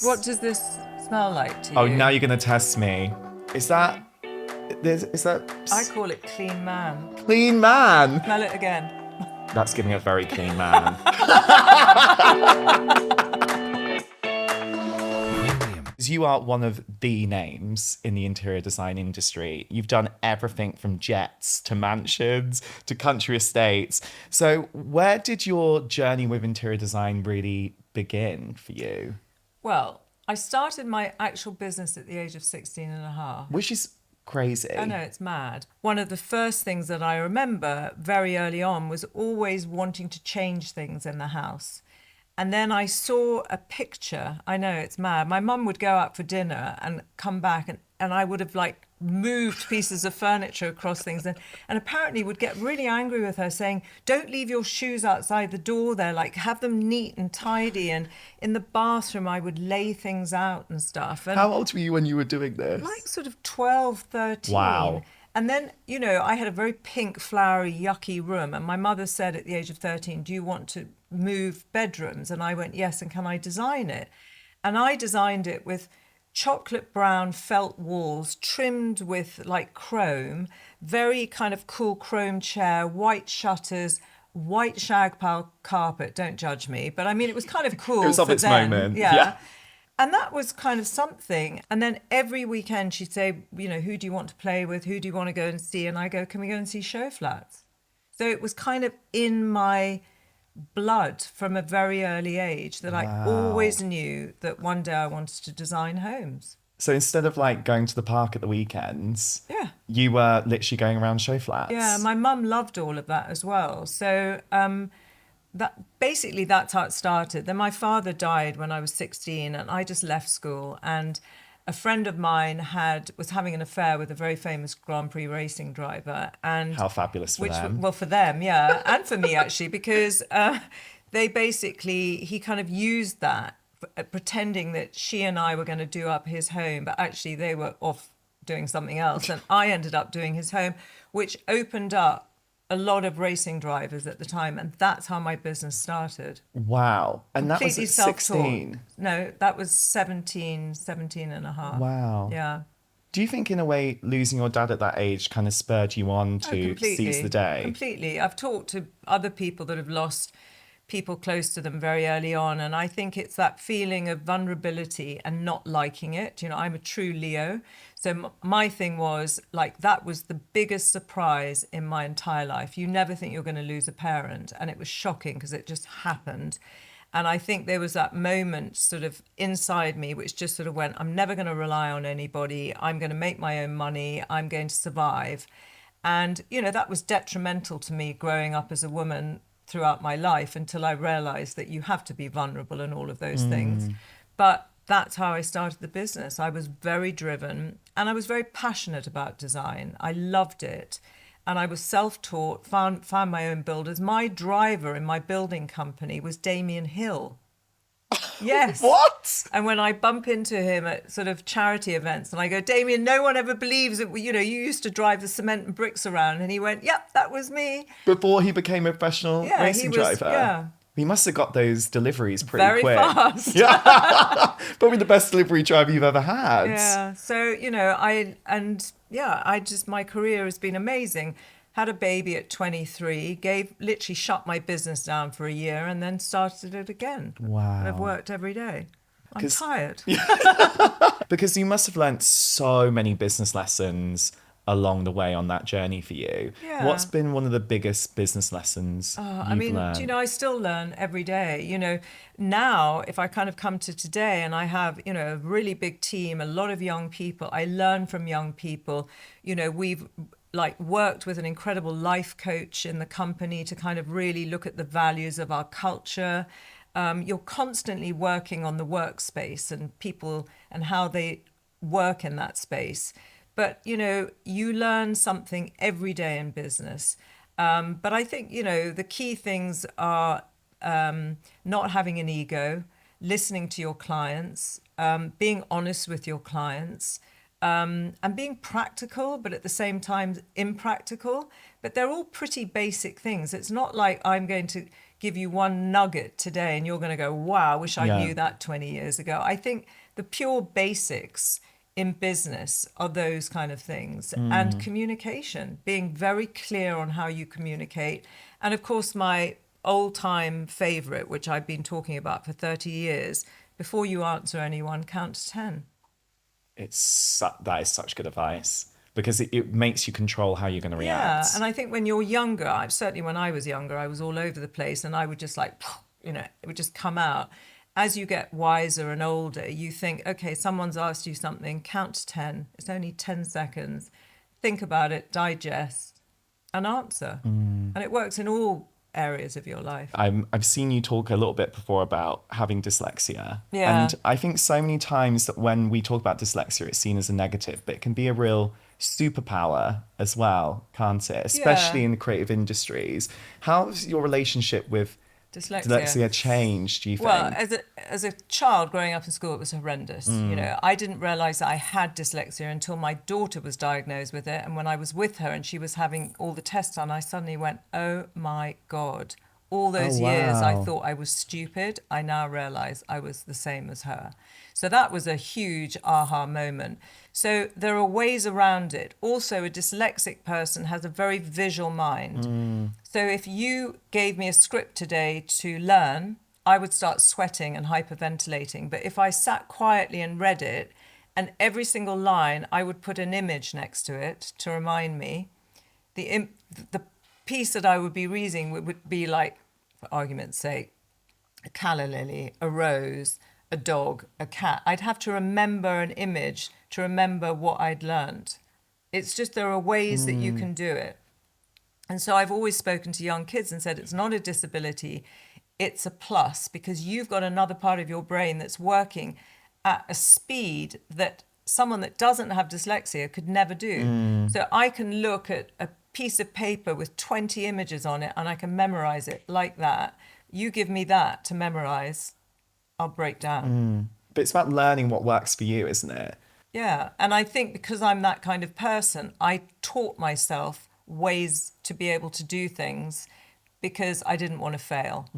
What does this smell like to you? Oh, now you're gonna test me. Is that I call it clean man. clean man? Smell it again. That's giving a very clean man. You are one of the names in the interior design industry. You've done everything from jets to mansions to country estates. So where did your journey with interior design really begin for you? Well, I started my actual business at the age of 16 and a half. Which is crazy. I know, it's mad. One of the first things that I remember very early on was always wanting to change things in the house. And then I saw a picture. I know, it's mad. My mum would go out for dinner and come back, and I would have like moved pieces of furniture across things, and apparently would get really angry with her saying, don't leave your shoes outside the door there, like have them neat and tidy. And in the bathroom I would lay things out and stuff. And How old were you when you were doing this? like sort of 12, 13. Wow. And then, you know, I had a very pink, flowery, yucky room. And my mother said at the age of 13, do you want to move bedrooms? And I went, yes. And can I design it? And I designed it with chocolate brown felt walls trimmed with like chrome, very kind of cool chrome chair, white shutters, white shag pile carpet. Don't judge me. But I mean, it was kind of cool. It was of for its then. moment. Yeah. And that was kind of something. And then every weekend she'd say, you know, who do you want to play with? Who do you want to go and see? And I go, can we go and see show flats? So it was kind of in my blood from a very early age that I always knew that one day I wanted to design homes. So instead of like going to the park at the weekends, Yeah. you were literally going around show flats. Yeah, my mum loved all of that as well. So that's how it started. Then my father died when I was 16 and I just left school, and a friend of mine was having an affair with a very famous Grand Prix racing driver. And How fabulous for them. well, for them, yeah, and for me actually, because he kind of used that, pretending that she and I were going to do up his home, but actually they were off doing something else, and I ended up doing his home, which opened up a lot of racing drivers at the time, and that's how my business started. Wow. And that was Completely at self-taught. 16. No, that was 17 and a half. Wow. Yeah. Do you think in a way losing your dad at that age kind of spurred you on to seize the day? Completely. I've talked to other people that have lost people close to them very early on, and I think it's that feeling of vulnerability and not liking it. You know, I'm a true Leo, so my thing was like, that was the biggest surprise in my entire life. You never think you're going to lose a parent, and it was shocking because it just happened. And I think there was that moment sort of inside me which just sort of went, I'm never going to rely on anybody, I'm going to make my own money, I'm going to survive. And you know, that was detrimental to me growing up as a woman throughout my life, until I realized that you have to be vulnerable and all of those things. But that's how I started the business. I was very driven and I was very passionate about design. I loved it. And I was self-taught, found my own builders. My driver in my building company was Damien Hill. Yes. What? And when I bump into him at sort of charity events and I go, Damien, no one ever believes that, you know, you used to drive the cement and bricks around. And he went, yep, that was me. Before he became a professional racing driver? Yeah. He must have got those deliveries pretty Very quick. fast. Yeah. Probably the best delivery driver you've ever had. Yeah. So, you know, my career has been amazing. Had a baby at 23, literally shut my business down for a year and then started it again. Wow. And I've worked every day. I'm tired. Because you must have learnt so many business lessons along the way on that journey for you. Yeah. What's been one of the biggest business lessons you've learned? You know, I still learn every day. You know, now if I kind of come to today and I have, you know, a really big team, a lot of young people, I learn from young people. You know, we've like worked with an incredible life coach in the company to kind of really look at the values of our culture. You're constantly working on the workspace and people and how they work in that space. But, you know, you learn something every day in business. But I think, you know, the key things are not having an ego, listening to your clients, being honest with your clients, and being practical, but at the same time impractical. But they're all pretty basic things. It's not like I'm going to give you one nugget today and you're going to go, wow, I wish I Yeah. knew that 20 years ago. I think the pure basics in business are those kind of things, and communication, being very clear on how you communicate. And of course, my old time favorite, which I've been talking about for 30 years, before you answer anyone, count to 10. That is such good advice because it makes you control how you're going to Yeah, react. and I think when you're younger, certainly when I was younger, I was all over the place, and I would just like, it would just come out. As you get wiser and older, you think, okay, someone's asked you something, count to 10. It's only 10 seconds. Think about it, digest, and answer. And it works in all areas of your life. I've seen you talk a little bit before about having dyslexia. Yeah. And I think so many times that when we talk about dyslexia, it's seen as a negative, but it can be a real superpower as well, can't it? Especially Yeah. in the creative industries. How's your relationship with dyslexia changed, do you think? Well, as a child growing up in school, it was horrendous. I didn't realize that I had dyslexia until my daughter was diagnosed with it. And when I was with her and she was having all the tests done, I suddenly went, oh my God. All those years I wow. thought I was stupid. I now realize I was the same as her. So that was a huge aha moment. So there are ways around it. Also, a dyslexic person has a very visual mind. So if you gave me a script today to learn, I would start sweating and hyperventilating. But if I sat quietly and read it, and every single line, I would put an image next to it to remind me. The piece that I would be reading would be like, for argument's sake, a calla lily, a rose, a dog, a cat. I'd have to remember an image to remember what I'd learned. It's just there are ways that you can do it. And so I've always spoken to young kids and said it's not a disability, it's a plus, because you've got another part of your brain that's working at a speed that someone that doesn't have dyslexia could never do. So I can look at a piece of paper with 20 images on it and I can memorize it like that. You give me that to memorize, I'll break down. But it's about learning what works for you, isn't it? Yeah. And I think because I'm that kind of person, I taught myself ways to be able to do things because I didn't want to fail.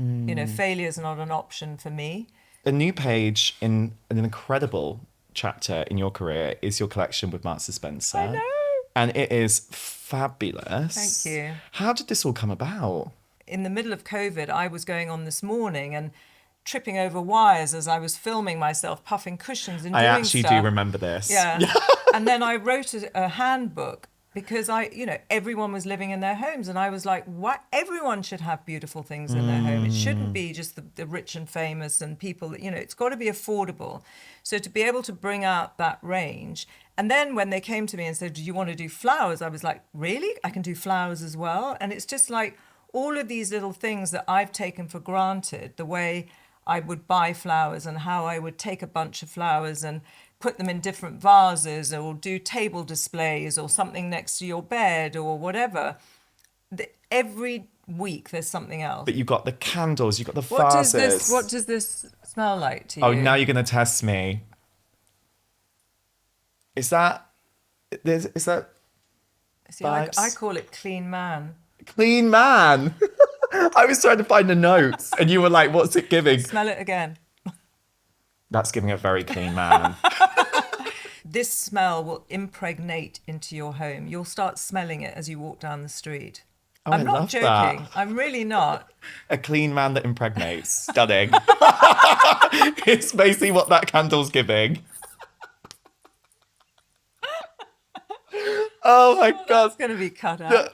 Failure is not an option for me. A new page in an incredible chapter in your career is your collection with Marks and Spencer. I know. And it is fabulous. Thank you. How did this all come about? In the middle of COVID, I was going on this morning and tripping over wires as I was filming myself, puffing cushions and I doing actually stuff. do remember this. Yeah. And then I wrote a handbook because everyone was living in their homes. And I was like, what? Everyone should have beautiful things in their home. It shouldn't be just the rich and famous and people that, it's got to be affordable. So to be able to bring out that range. And then when they came to me and said, do you want to do flowers? I was like, really? I can do flowers as well. And it's just like all of these little things that I've taken for granted, the way I would buy flowers and how I would take a bunch of flowers and put them in different vases or do table displays or something next to your bed or whatever. Every week there's something else. But you've got the candles, you've got the What vases. does this smell like to you? Oh, now you're going to test me. Is that See, vibes? I call it clean man. Clean man? I was trying to find the notes and you were like, what's it giving? Smell it again. That's giving a very clean man. This smell will impregnate into your home. You'll start smelling it as you walk down the street. Oh, I'm I not love joking. that. I'm really not. A clean man that impregnates. Stunning. It's basically what that candle's giving. Oh my God. It's going to be cut out.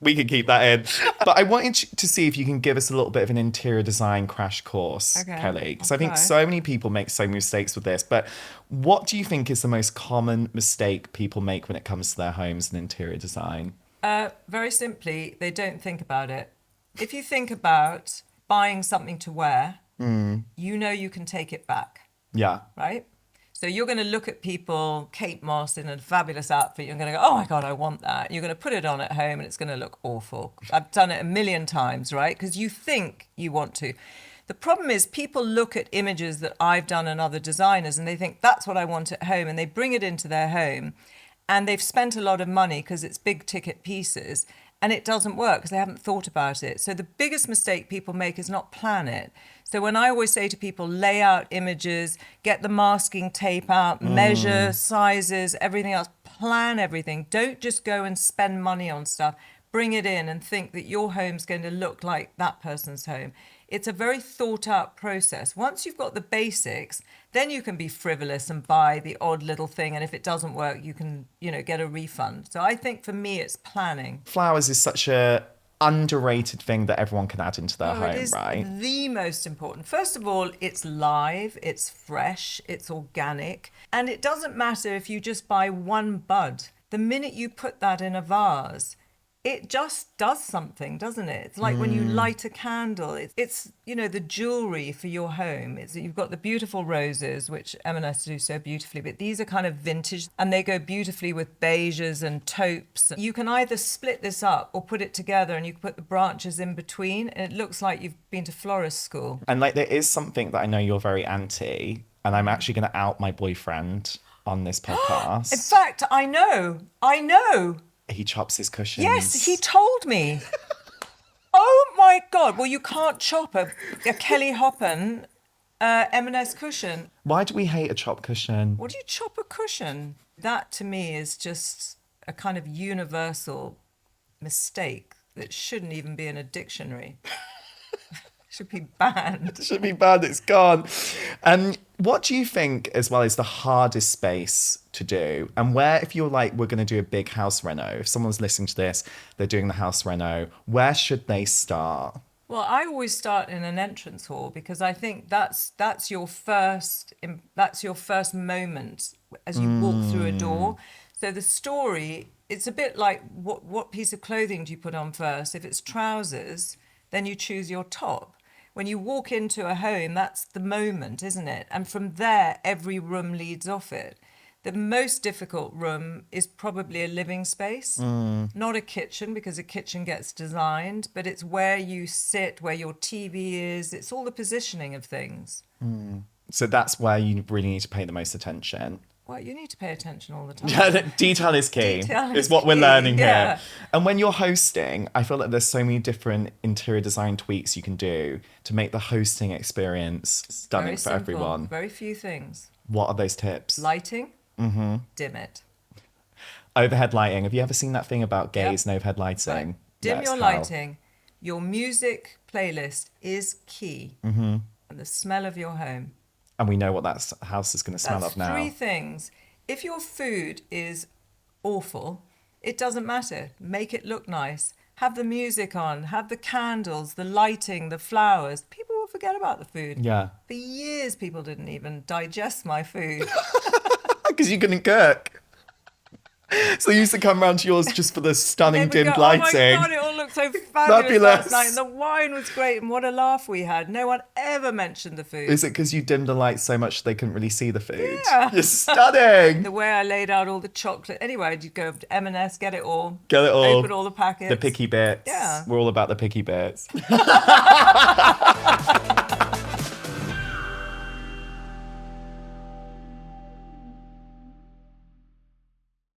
We can keep that in. But I wanted to see if you can give us a little bit of an interior design crash course, Okay, Kelly. Because I'll I think try. so many people make so many mistakes with this. But what do you think is the most common mistake people make when it comes to their homes and interior design? Very simply, they don't think about it. If you think about buying something to wear, you can take it back, Yeah. right? So you're going to look at people, Kate Moss in a fabulous outfit. You're going to go, oh my God, I want that. You're going to put it on at home and it's going to look awful. I've done it a million times, right? Because you think you want to. The problem is people look at images that I've done and other designers and they think that's what I want at home, and they bring it into their home and they've spent a lot of money because it's big ticket pieces and it doesn't work because they haven't thought about it. So the biggest mistake people make is not plan it. So when I always say to people, lay out images, get the masking tape out, measure sizes, everything else, plan everything. Don't just go and spend money on stuff. Bring it in and think that your home's going to look like that person's home. It's a very thought out process. Once you've got the basics, then you can be frivolous and buy the odd little thing. And if it doesn't work, you can, get a refund. So I think for me, it's planning. Flowers is such a underrated thing that everyone can add into their home, It is right? the most important. First of all, it's live, it's fresh, it's organic. And it doesn't matter if you just buy one bud. The minute you put that in a vase, it just does something, doesn't it? It's like when you light a candle. It's the jewelry for your home. You've got the beautiful roses, which M&S do so beautifully, but these are kind of vintage and they go beautifully with beiges and taupes. You can either split this up or put it together and you can put the branches in between and it looks like you've been to florist school. And like there is something that I know you're very anti, and I'm actually going to out my boyfriend on this podcast. In fact, I know. He chops his cushions. Yes, he told me. Oh my God. Well, you can't chop a Kelly Hoppen M&S cushion. Why do we hate a chop cushion? What do you chop a cushion? That to me is just a kind of universal mistake that shouldn't even be in a dictionary. Should be banned. It should be banned, it's gone. What do you think, as well, is the hardest space to do? And where, if you're like, we're going to do a big house reno, if someone's listening to this, they're doing the house reno, where should they start? Well, I always start in an entrance hall because I think that's your first moment as you walk through a door. So the story, it's a bit like what piece of clothing do you put on first? If it's trousers, then you choose your top. When you walk into a home, that's the moment, isn't it? And from there, every room leads off it. The most difficult room is probably a living space, not a kitchen, because a kitchen gets designed, but it's where you sit, where your TV is. It's all the positioning of things. So that's where you really need to pay the most attention. Well, you need to pay attention all the time. Yeah, detail is key. Is what we're learning here. And when you're hosting, I feel like there's so many different interior design tweaks you can do to make the hosting experience stunning Very for simple, everyone. Very few things. What are those tips? Lighting, dim it. Overhead lighting. Have you ever seen that thing about gays and overhead lighting? Right. Dim Yes, your Carol. lighting. Your music playlist is key. And the smell of your home. And we know what that house is going to smell That's of now. 3 things. If your food is awful, it doesn't matter. Make it look nice. Have the music on, have the candles, the lighting, the flowers. People will forget about the food. Yeah. For years, people didn't even digest my food. Because you couldn't cook. So they used to come round to yours just for the stunning They would dimmed go, lighting. Oh my God, it all looked so fabulous last night. And the wine was great. And what a laugh we had. No one ever mentioned the food. Is it because you dimmed the lights so much they couldn't really see the food? Yeah. You're stunning. The way I laid out all the chocolate. Anyway, you'd go to M&S, get it all. Get it all. Open all the packets. The picky bits. Yeah. We're all about the picky bits.